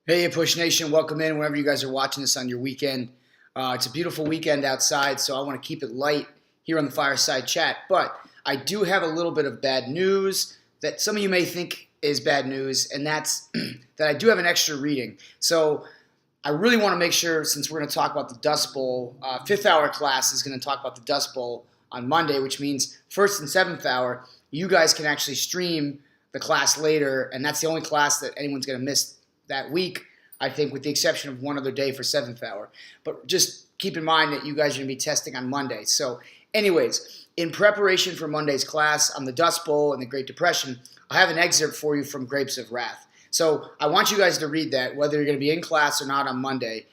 Hey, Push Nation, welcome in whenever you guys are watching this on your weekend. It's a beautiful weekend outside, so I want to keep it light here on the Fireside chat. But I do have a little bit of bad news that some of you may think is bad news, and that's that I do have an extra reading. So I really want to make sure, since we're going to talk about the Dust Bowl, fifth hour class is going to talk about the Dust Bowl on Monday, which means first and seventh hour, you guys can actually stream the class later, and that's the only class that anyone's going to miss that week, I think, with the exception of one other day for 7th hour. But just keep in mind that you guys are going to be testing on Monday. So anyways, in preparation for Monday's class on the Dust Bowl and the Great Depression, I have an excerpt for you from Grapes of Wrath. So I want you guys to read that, whether you're going to be in class or not on Monday.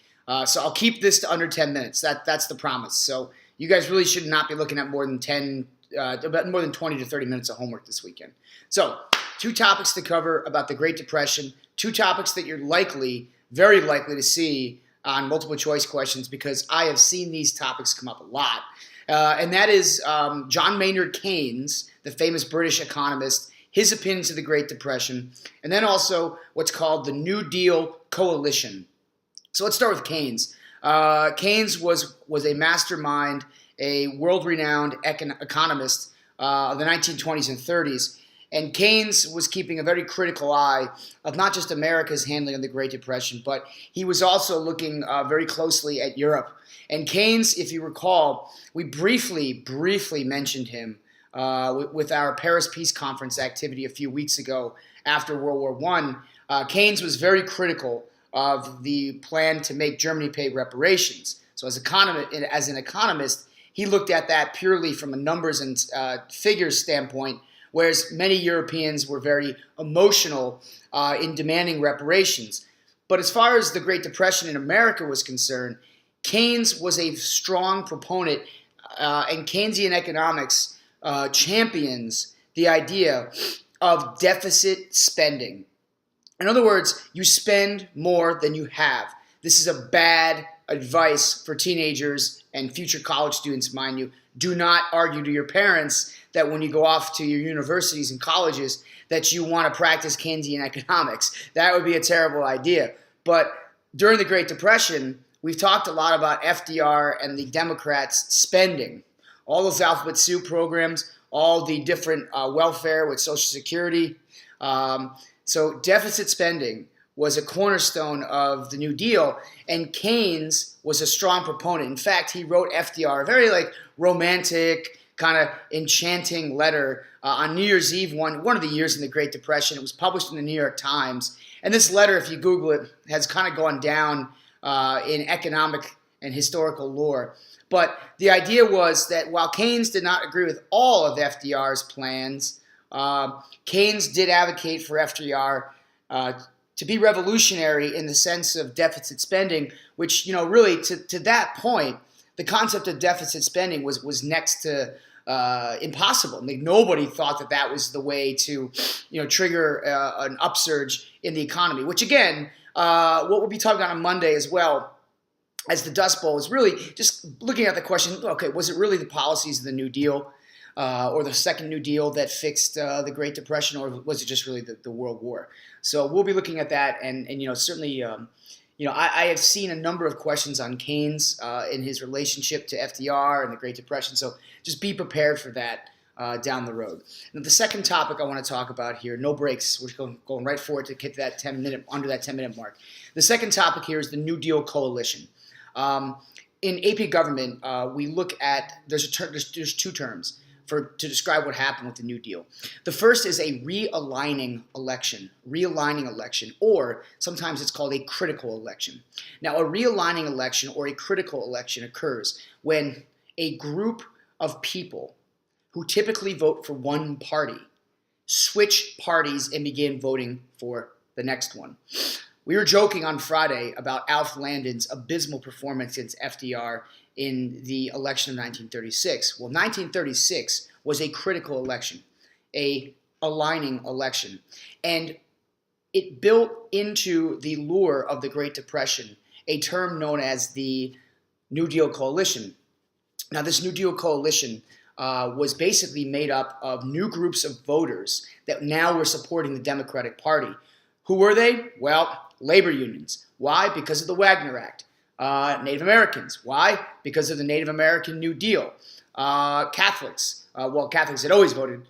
So I'll keep this to under 10 minutes. That's the promise. So you guys really should not be looking at more than 20 to 30 minutes of homework this weekend. So 2 topics to cover about the Great Depression, 2 topics that you're very likely to see on multiple choice questions because I have seen these topics come up a lot. And that is John Maynard Keynes, the famous British economist, his opinions of the Great Depression, and then also what's called the New Deal coalition. So let's start with Keynes. Keynes was a mastermind, a world-renowned economist of the 1920s and 30s. And Keynes was keeping a very critical eye of not just America's handling of the Great Depression, but he was also looking very closely at Europe. And Keynes, if you recall, we briefly mentioned him with our Paris Peace Conference activity a few weeks ago after World War I. Keynes was very critical of the plan to make Germany pay reparations. So as an economist, he looked at that purely from a numbers and figures standpoint, whereas many Europeans were very emotional in demanding reparations. But as far as the Great Depression in America was concerned, Keynes was a strong proponent, and Keynesian economics champions the idea of deficit spending. In other words, you spend more than you have. This is a bad advice for teenagers and future college students, mind you. Do not argue to your parents that when you go off to your universities and colleges that you want to practice Keynesian economics. That would be a terrible idea. But during the Great Depression, we've talked a lot about FDR and the Democrats spending. All those alphabet soup programs, all the different welfare with Social Security. So deficit spending was a cornerstone of the New Deal, and Keynes was a strong proponent. In fact, he wrote FDR a very romantic, kind of enchanting letter on New Year's Eve, one of the years in the Great Depression. It was published in the New York Times. And this letter, if you Google it, has kind of gone down in economic and historical lore. But the idea was that while Keynes did not agree with all of FDR's plans, Keynes did advocate for FDR to be revolutionary in the sense of deficit spending, which, really to that point, the concept of deficit spending was next to impossible. Nobody thought that was the way to, trigger an upsurge in the economy. Which again, what we'll be talking about on Monday as well as the Dust Bowl is really just looking at the question: okay, was it really the policies of the New Deal or the Second New Deal that fixed the Great Depression, or was it just really the World War? So we'll be looking at that, and certainly. I have seen a number of questions on Keynes in his relationship to FDR and the Great Depression, so just be prepared for that down the road. Now, the second topic I want to talk about here, no breaks, we're going right forward to get to that under that 10-minute mark. The second topic here is the New Deal coalition. In AP government, we look at, there's 2 terms to describe what happened with the New Deal. The first is a realigning election, or sometimes it's called a critical election. Now, a realigning election or a critical election occurs when a group of people who typically vote for one party switch parties and begin voting for the next one. We were joking on Friday about Alf Landon's abysmal performance against FDR in the election of 1936. Well, 1936 was a critical election, a aligning election. And it built into the lure of the Great Depression a term known as the New Deal coalition. Now, this New Deal coalition was basically made up of new groups of voters that now were supporting the Democratic Party. Who were they? Well, Labor unions. Why? Because of the Wagner Act. Native Americans. Why? Because of the Native American New Deal. Catholics. Catholics had always voted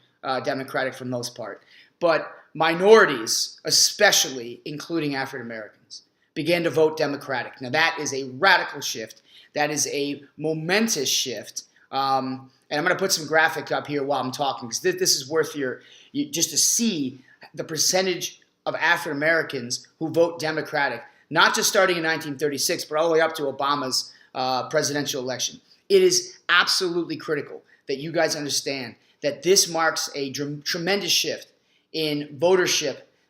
Democratic for the most part. But minorities, especially including African Americans, began to vote Democratic. Now that is a radical shift. That is a momentous shift. And I'm going to put some graphic up here while I'm talking, because this is worth just to see the percentage of African Americans who vote Democratic, not just starting in 1936, but all the way up to Obama's presidential election. It is absolutely critical that you guys understand that this marks a tremendous shift in voting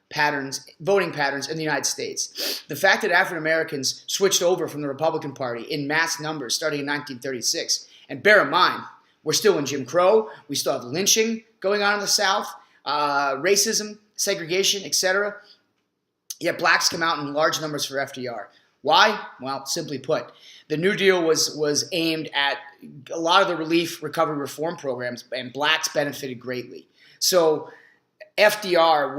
patterns in the United States. The fact that African Americans switched over from the Republican Party in mass numbers starting in 1936, and bear in mind, we're still in Jim Crow, we still have lynching going on in the South, racism, segregation, etc. Yet blacks come out in large numbers for FDR. Why? Well, simply put, the New Deal was aimed at a lot of the relief, recovery, reform programs, and blacks benefited greatly. So FDR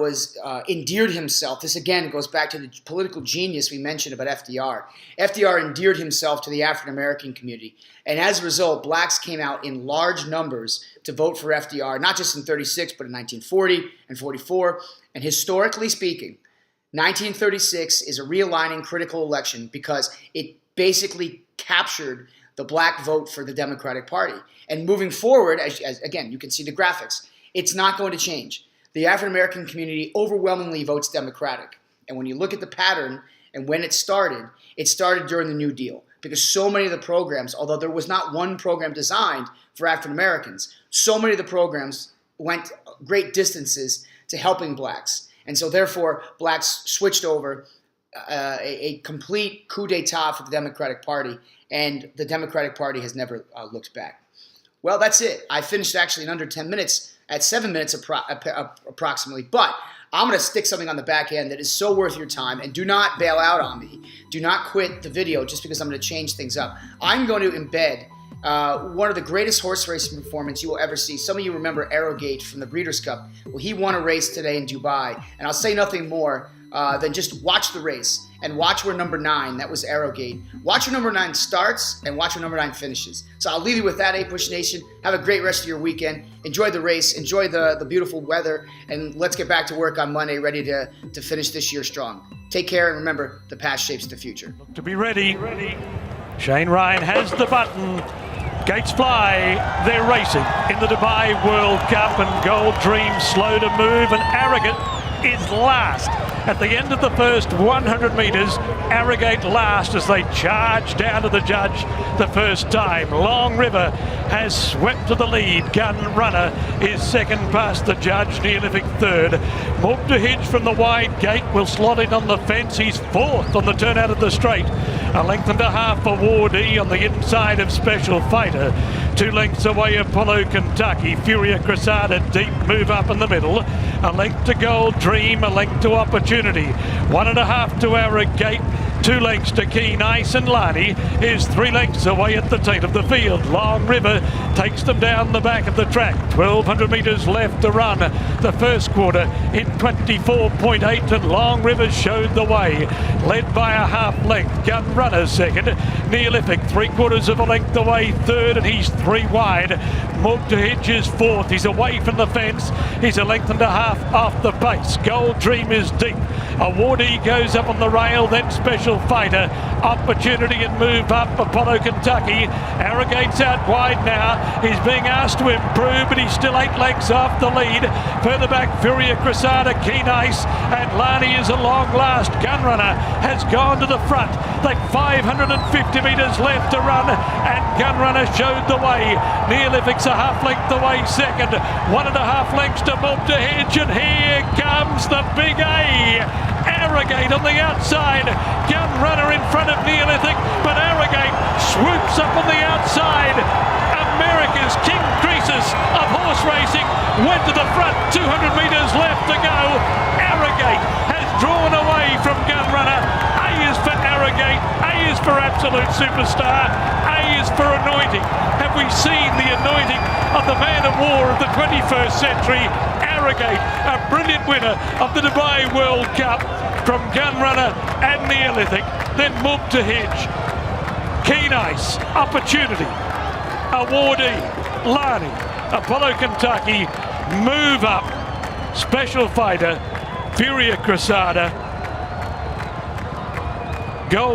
endeared himself. This again goes back to the political genius we mentioned about FDR. FDR endeared himself to the African American community. And as a result, blacks came out in large numbers to vote for FDR, not just in 36, but in 1940 and 44. And historically speaking, 1936 is a realigning critical election because it basically captured the black vote for the Democratic Party. And moving forward, as again, you can see the graphics, it's not going to change. The African American community overwhelmingly votes Democratic. And when you look at the pattern and when it started during the New Deal. Because so many of the programs, although there was not one program designed for African Americans, so many of the programs went great distances to helping blacks. And so therefore, blacks switched over, a complete coup d'etat for the Democratic Party, and the Democratic Party has never looked back. Well, that's it. I finished actually in under 10 minutes, at 7 minutes approximately, but I'm going to stick something on the back end that is so worth your time, and do not bail out on me. Do not quit the video just because I'm going to change things up. I'm going to embed one of the greatest horse racing performances you will ever see. Some of you remember Arrogate from the Breeders' Cup. Well, he won a race today in Dubai, and I'll say nothing more than just watch the race and watch where number 9, that was Arrogate, watch where number 9 starts and watch where number 9 finishes. So I'll leave you with that, APUSH Nation. Have a great rest of your weekend. Enjoy the race, enjoy the beautiful weather, and let's get back to work on Monday, ready to finish this year strong. Take care, and remember, the past shapes the future. To be ready. Shane Ryan has the button. Gates fly, they're racing in the Dubai World Cup, and Gold Dream slow to move, and Arrogate is last. At the end of the first 100 metres, Arrogate last as they charge down to the judge the first time. Long River has swept to the lead. Gun Runner is second past the judge, Neolithic third. Multihidge from the wide gate will slot in on the fence. He's fourth on the turn out of the straight. A length and a half for Wardee on the inside of Special Fighter. 2 lengths away Apollo Kentucky. Furia Cressada deep move up in the middle. A length to Gold Dream, a length to Opportunity. 1.5 to Arrogate. 2 lengths to Keen Ice, and Lani is 3 lengths away at the tail of the field. Long River takes them down the back of the track. 1,200 metres left to run. The first quarter in 24.8, and Long River showed the way. Led by a half length. Gun Runner second. Neolithic 3/4 of a length away third, and he's 3 wide. Multihidge is fourth. He's away from the fence. He's a length and a half off the pace. Gold Dream is deep. Awardee goes up on the rail, then Special Fighter. Opportunity and move up. Apollo Kentucky. Arrogate's out wide now. He's being asked to improve, but he's still 8 lengths off the lead. Further back, Furia Cressada, Keen Ice, and Lani is a long last. Gunrunner has gone to the front. They've 550 metres left to run, and Gunrunner showed the way. Neolithic's a half length away second. 1.5 lengths to Multihidge, and here comes the big A. Arrogate on the outside. Gun Runner in front of Neolithic, but Arrogate swoops up on the outside. America's King Croesus of horse racing went to the front. 200 metres left to go. Arrogate has drawn away from Gun Runner. A is for Arrogate. A is for Absolute Superstar. A is for Anointing. Have we seen the anointing of the man of war of the 21st century? Arrogate, a brilliant winner of the Dubai World Cup. from Gunrunner and Neolithic, then Mub to Hedge. Keen Ice, Opportunity, Awardee, Lani, Apollo Kentucky, Move Up, Special Fighter, Furia Crusada, Gold.